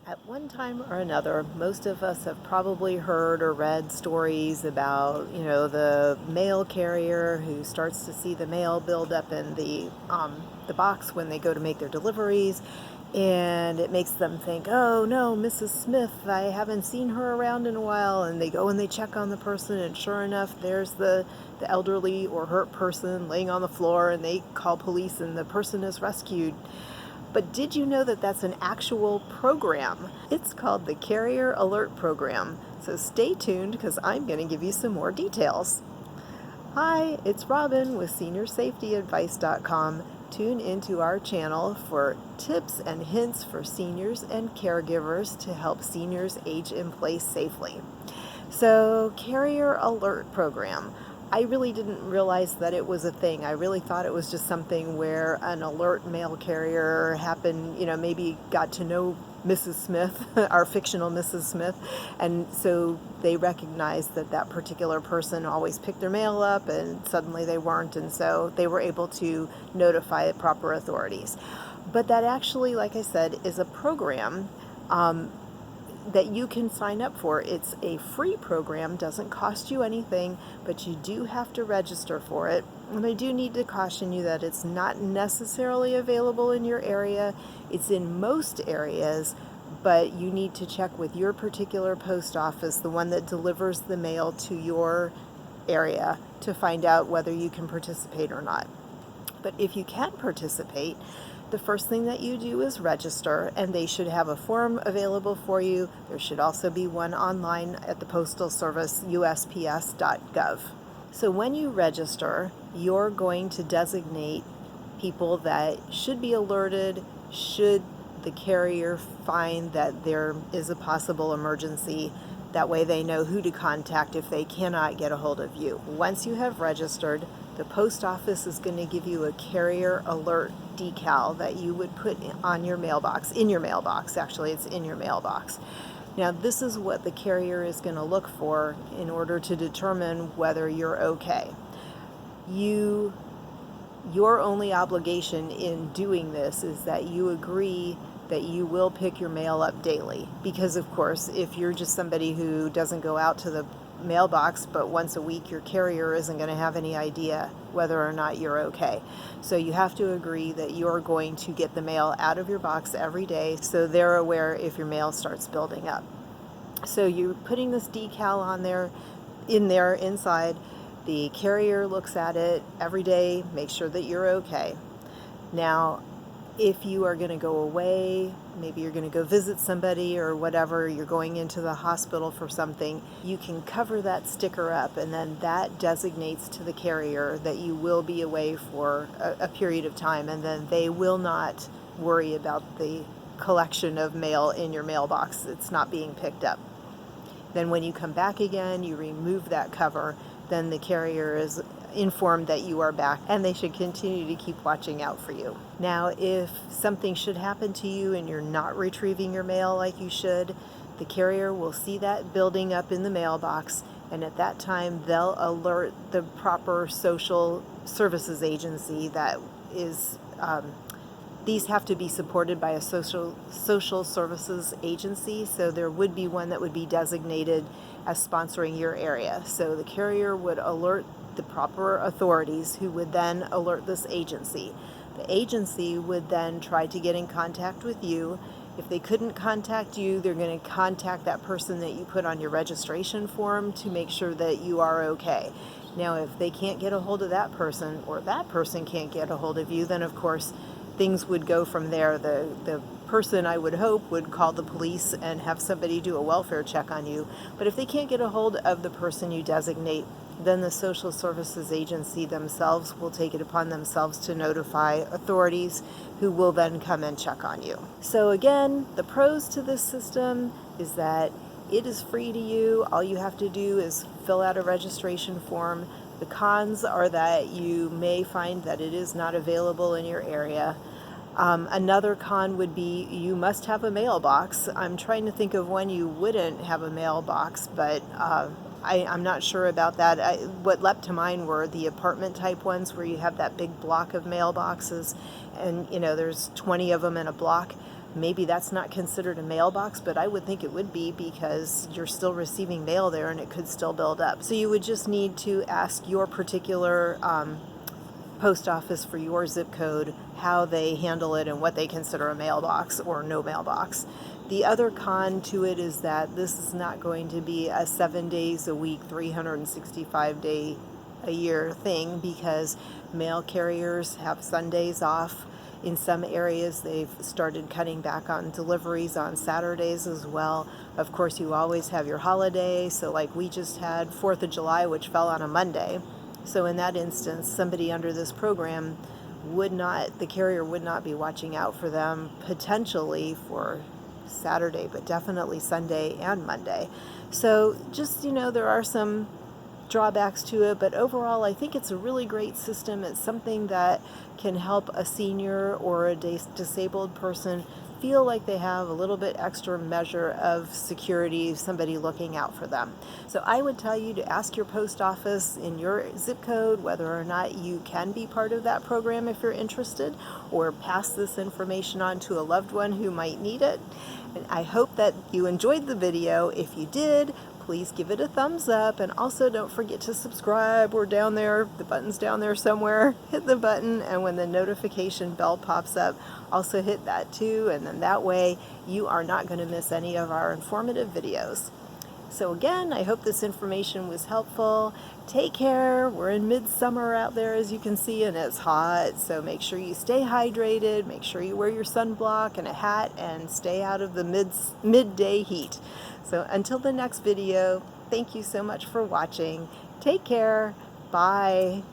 At one time or another, most of us have probably heard or read stories about, the mail carrier who starts to see the mail build up in the box when they go to make their deliveries, and it makes them think, "Oh no, Mrs. Smith, I haven't seen her around in a while." And they go and they check on the person, and sure enough, there's the elderly or hurt person laying on the floor, and they call police, and the person is rescued. But did you know that that's an actual program? It's called the Carrier Alert Program. So stay tuned because I'm going to give you some more details. Hi, it's Robin with SeniorSafetyAdvice.com. Tune into our channel for tips and hints for seniors and caregivers to help seniors age in place safely. So, Carrier Alert Program. I really didn't realize that it was a thing. I really thought it was just something where an alert mail carrier happened, maybe got to know Mrs. Smith, our fictional Mrs. Smith, and so they recognized that that particular person always picked their mail up and suddenly they weren't, and so they were able to notify proper authorities. But that actually, like I said, is a program that you can sign up for. It's a free program, doesn't cost you anything, but you do have to register for it. And I do need to caution you that it's not necessarily available in your area. It's in most areas, but you need to check with your particular post office, the one that delivers the mail to your area, to find out whether you can participate or not. But if you can participate, the first thing that you do is register, and they should have a form available for you. There should also be one online at the Postal Service, USPS.gov. So when you register, you're going to designate people that should be alerted should the carrier find that there is a possible emergency. That way they know who to contact if they cannot get a hold of you. Once you have registered, the post office is going to give you a carrier alert decal that you would put on your mailbox, in your mailbox. Actually, it's in your mailbox. Now, this is what the carrier is going to look for in order to determine whether you're okay. Your only obligation in doing this is that you agree that you will pick your mail up daily. Because, of course, if you're just somebody who doesn't go out to the mailbox but once a week, your carrier isn't going to have any idea whether or not you're okay. So you have to agree that you're going to get the mail out of your box every day so they're aware if your mail starts building up. So you're putting this decal on there, inside. The carrier looks at it every day, make sure that you're okay. Now, if you are going to go away, maybe you're going to go visit somebody or whatever, you're going into the hospital for something, you can cover that sticker up, and then that designates to the carrier that you will be away for a period of time, and then they will not worry about the collection of mail in your mailbox. It's not being picked up. Then when you come back again, you remove that cover, then the carrier is informed that you are back, and they should continue to keep watching out for you. Now, if something should happen to you and you're not retrieving your mail like you should, the carrier will see that building up in the mailbox, and at that time they'll alert the proper social services agency that is these have to be supported by a social services agency, so there would be one that would be designated as sponsoring your area. So the carrier would alert the proper authorities, who would then alert this agency. The agency would then try to get in contact with you. If they couldn't contact you, they're going to contact that person that you put on your registration form to make sure that you are okay. Now, if they can't get a hold of that person, or that person can't get a hold of you, then of course things would go from there. The person, I would hope, would call the police and have somebody do a welfare check on you. But if they can't get a hold of the person you designate, then the social services agency themselves will take it upon themselves to notify authorities, who will then come and check on you. So again, the pros to this system is that it is free to you. All you have to do is fill out a registration form. The cons are that you may find that it is not available in your area. Another con would be you must have a mailbox. I'm trying to think of when you wouldn't have a mailbox, but I'm not sure about that. What leapt to mind were the apartment type ones where you have that big block of mailboxes, and there's 20 of them in a block. maybe that's not considered a mailbox, but I would think it would be, because you're still receiving mail there and it could still build up. So you would just need to ask your particular post office for your zip code how they handle it and what they consider a mailbox or no mailbox. The other con to it is that this is not going to be a 7 days a week, 365-day a year thing, because mail carriers have Sundays off. In some areas, they've started cutting back on deliveries on Saturdays as well. Of course, you always have your holiday. So like we just had 4th of July, which fell on a Monday. So in that instance, somebody under this program the carrier would not be watching out for them potentially for Saturday, but definitely Sunday and Monday. So just, there are some drawbacks to it, but overall I think it's a really great system. It's something that can help a senior or a disabled person feel like they have a little bit extra measure of security, somebody looking out for them. So I would tell you to ask your post office in your zip code whether or not you can be part of that program if you're interested, or pass this information on to a loved one who might need it. And I hope that you enjoyed the video. If you did, please give it a thumbs up, and also don't forget to subscribe. We're down there, the button's down there somewhere. Hit the button, and when the notification bell pops up, also hit that too, and then that way you are not going to miss any of our informative videos. So again, I hope this information was helpful. Take care. We're in midsummer out there, as you can see, and it's hot, so make sure you stay hydrated, make sure you wear your sunblock and a hat, and stay out of the midday heat. So until the next video, thank you so much for watching. Take care. Bye.